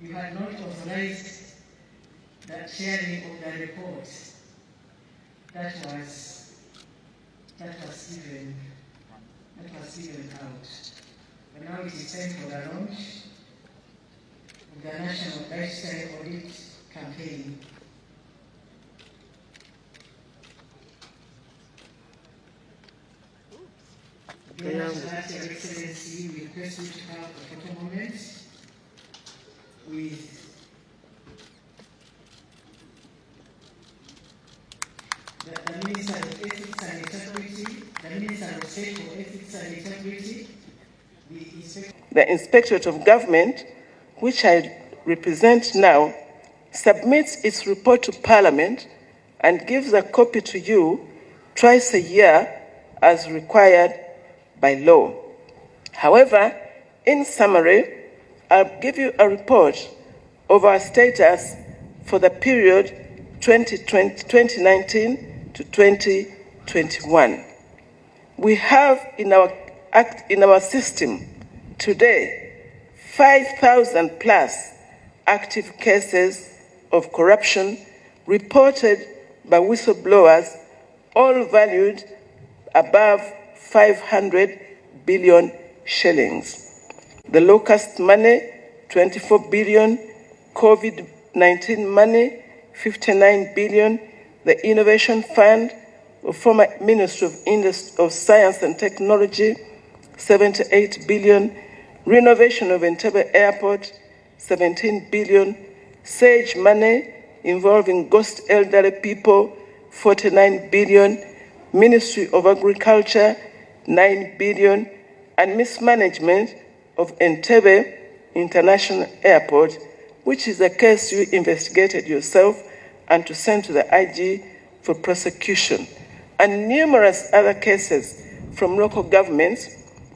you had not authorized that sharing of the report that was given out. But now it is time for the launch of the National Lifestyle Audit Campaign. Your Excellency, we request you to have a photo moment with the Minister of Ethics and Integrity, the Minister of State for Ethics and Integrity, the Inspectorate of Government, which I represent now, submits its report to Parliament and gives a copy to you twice a year as required by law. However, in summary, I'll give you a report of our status for the period 2019 to 2021. We have in our system today 5,000 plus active cases of corruption reported by whistleblowers, all valued above 500 billion shillings. The locust money, 24 billion, COVID-19 money, 59 billion, the Innovation Fund of former Ministry of Science and Technology, 78 billion, renovation of Entebbe Airport, 17 billion, SAGE money involving ghost elderly people, 49 billion, Ministry of Agriculture, 9 billion, and mismanagement of Entebbe International Airport, which is a case you investigated yourself and to send to the IG for prosecution, and numerous other cases from local governments,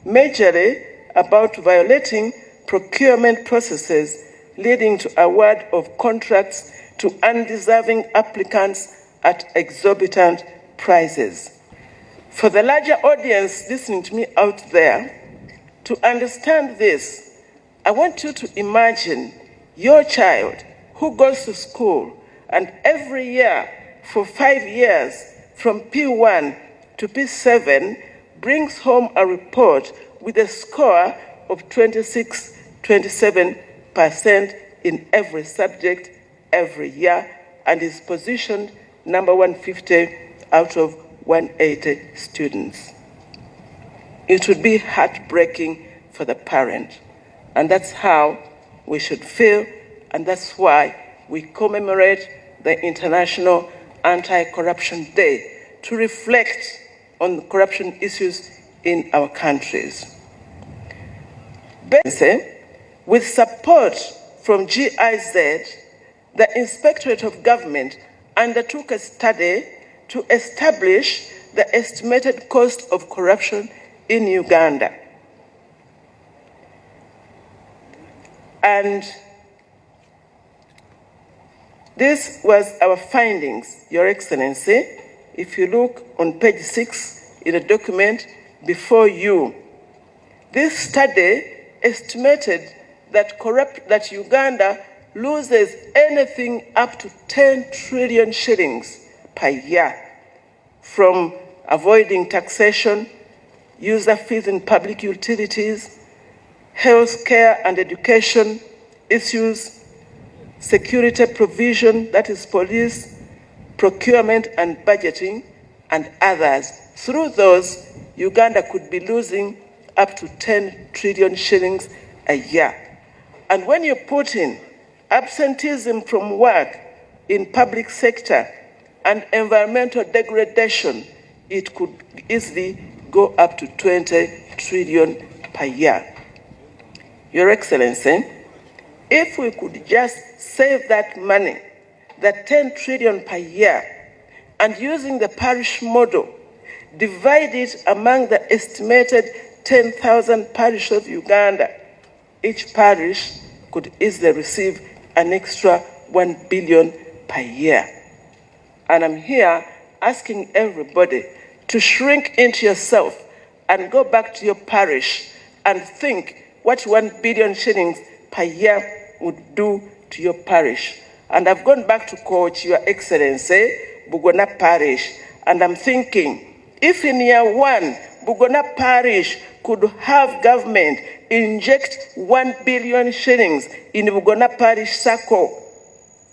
majorly about violating procurement processes leading to award of contracts to undeserving applicants at exorbitant prices. For the larger audience listening to me out there, to understand this, I want you to imagine your child who goes to school and every year for 5 years from P1 to P7 brings home a report with a score of 26, 27% in every subject every year and is positioned number 150 out of 180 students. It would be heartbreaking for the parent, and that's how we should feel, and that's why we commemorate the International Anti-Corruption Day to reflect on corruption issues in our countries. With support from GIZ, the Inspectorate of Government undertook a study to establish the estimated cost of corruption in Uganda. And this was our findings, Your Excellency. If you look on page 6 in the document before you, this study estimated that Uganda loses anything up to 10 trillion shillings per year from avoiding taxation, user fees in public utilities, health care and education issues, security provision, that is police, procurement and budgeting, and others. Through those, Uganda could be losing up to 10 trillion shillings a year. And when you put in absenteeism from work in public sector and environmental degradation, it could easily go up to 20 trillion per year. Your Excellency, if we could just save that money, that 10 trillion per year, and using the parish model, divide it among the estimated 10,000 parishes of Uganda, each parish could easily receive an extra 1 billion per year. And I'm here asking everybody to shrink into yourself and go back to your parish and think what 1 billion shillings per year would do to your parish. And I've gone back to coach Your Excellency, Bugona Parish, and I'm thinking, if in year one, Bugona Parish could have government inject 1 billion shillings in Bugona Parish Circle,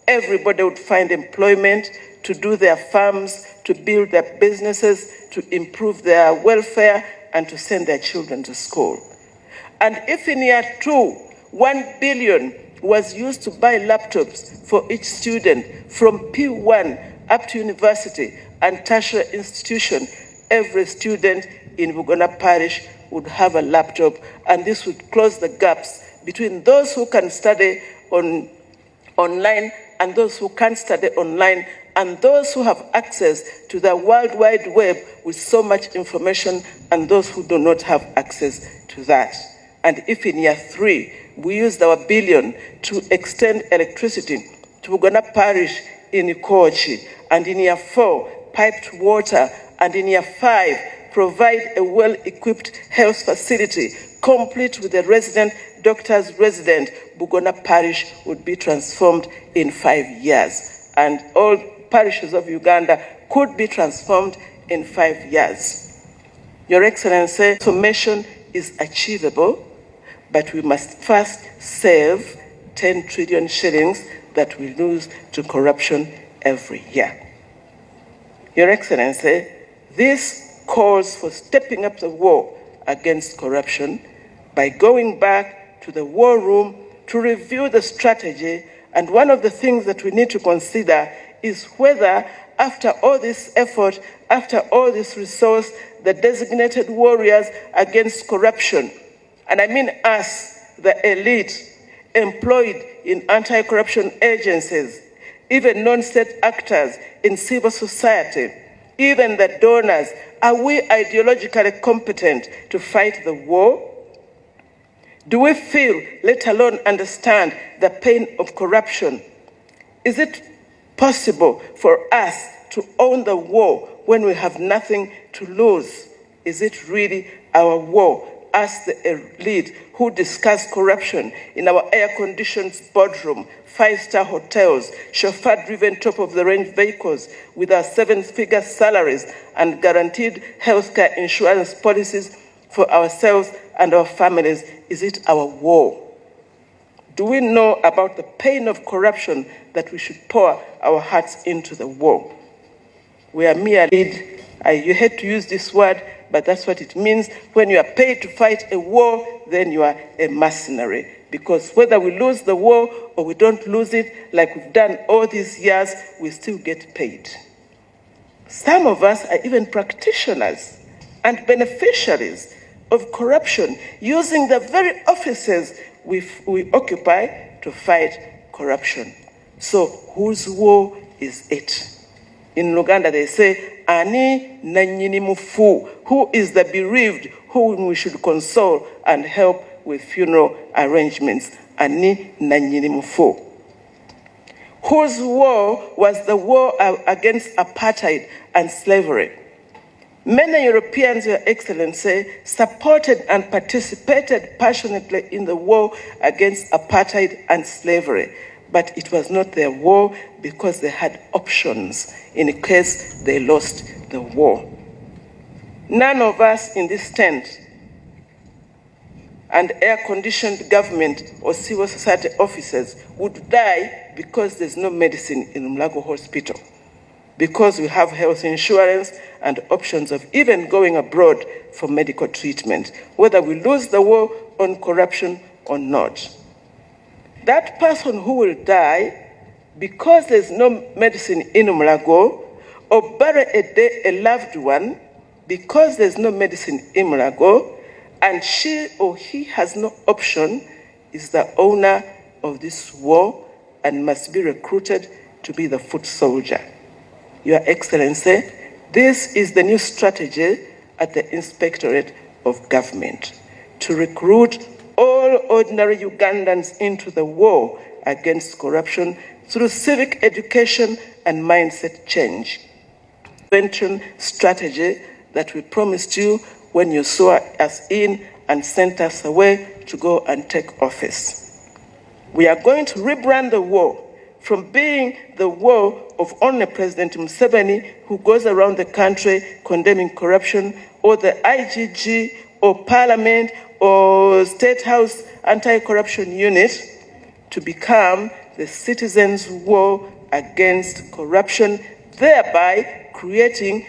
everybody would find employment to do their farms, to build their businesses, to improve their welfare, and to send their children to school. And if in year two, 1 billion was used to buy laptops for each student from P1 up to university and tertiary institution, every student in Bugona Parish would have a laptop, and this would close the gaps between those who can study online and those who can't study online, and those who have access to the World Wide Web with so much information, and those who do not have access to that. And if in year three, we used our billion to extend electricity to Bugona Parish in Ikochi, and in year four, piped water, and in year five, provide a well-equipped health facility, complete with a resident doctor's resident, Bugona Parish would be transformed in 5 years. And all parishes of Uganda could be transformed in 5 years. Your Excellency, transformation is achievable, but we must first save 10 trillion shillings that we lose to corruption every year. Your Excellency, this calls for stepping up the war against corruption by going back to the war room to review the strategy. And one of the things that we need to consider is whether, after all this effort, after all this resource, the designated warriors against corruption, and I mean us, the elite, employed in anti-corruption agencies, even non-state actors in civil society, even the donors, are we ideologically competent to fight the war? Do we feel, let alone understand, the pain of corruption? Is it possible for us to own the war when we have nothing to lose? Is it really our war? As the elite who discuss corruption in our air-conditioned boardroom, five-star hotels, chauffeur-driven top-of-the-range vehicles with our seven-figure salaries and guaranteed healthcare insurance policies for ourselves and our families, is it our war? Do we know about the pain of corruption that we should pour our hearts into the war? We are merely, you hate to use this word, but that's what it means. When you are paid to fight a war, then you are a mercenary. Because whether we lose the war or we don't lose it, like we've done all these years, we still get paid. Some of us are even practitioners and beneficiaries of corruption, using the very offices we occupy to fight corruption. So whose war is it? In Uganda they say, Ani nanyini mufu, who is the bereaved, whom we should console and help with funeral arrangements. Ani nanyini mufu. Whose war was the war against apartheid and slavery? Many Europeans, Your Excellency, supported and participated passionately in the war against apartheid and slavery. But it was not their war because they had options in case they lost the war. None of us in this tent and air-conditioned government or civil society officers would die because there's no medicine in Mulago Hospital, because we have health insurance and options of even going abroad for medical treatment, whether we lose the war on corruption or not. That person who will die because there's no medicine in Mulago, or bury a loved one because there's no medicine in Mulago, and she or he has no option, is the owner of this war and must be recruited to be the foot soldier. Your Excellency, this is the new strategy at the Inspectorate of Government, to recruit all ordinary Ugandans into the war against corruption through civic education and mindset change. Prevention strategy that we promised you when you saw us in and sent us away to go and take office. We are going to rebrand the war from being the war of only President Museveni, who goes around the country condemning corruption, or the IGG, or Parliament, or State House Anti-Corruption Unit, to become the citizens' war against corruption, thereby creating